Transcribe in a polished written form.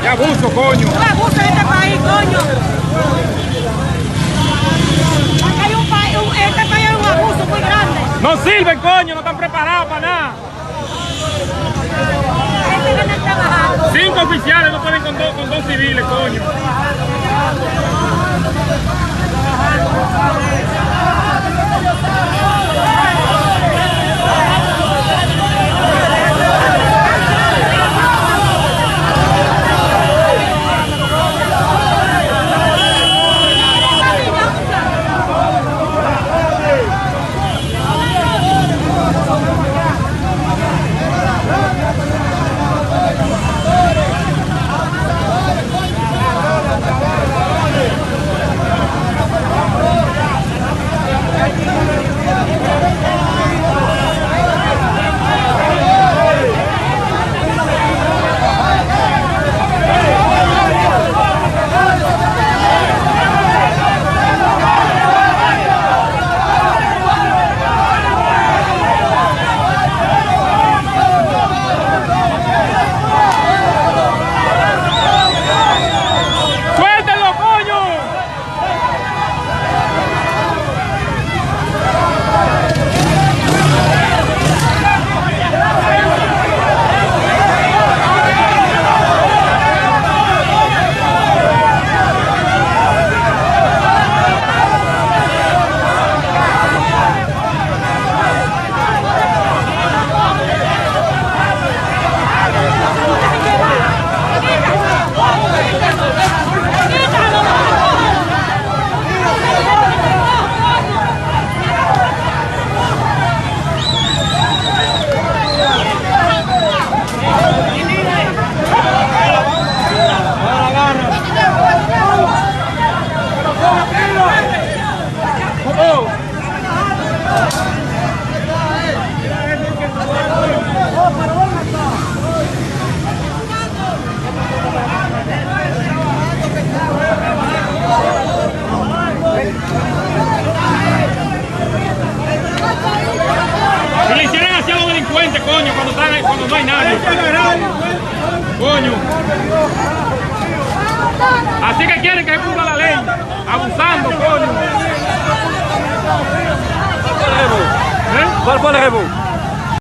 ¡Qué abuso, coño! ¡Qué abuso en este país, coño! Aquí hay este país es un abuso muy grande. ¡No sirven, coño! ¡No están preparados para nada! Gente que está trabajando. 5 oficiales no pueden con dos civiles, coño. Si le hicieran así a los delincuentes, coño, cuando no hay nadie. Coño. Así que quieren que se cumpla la ley. Abusando, coño. ¿Cuál fue el rebú?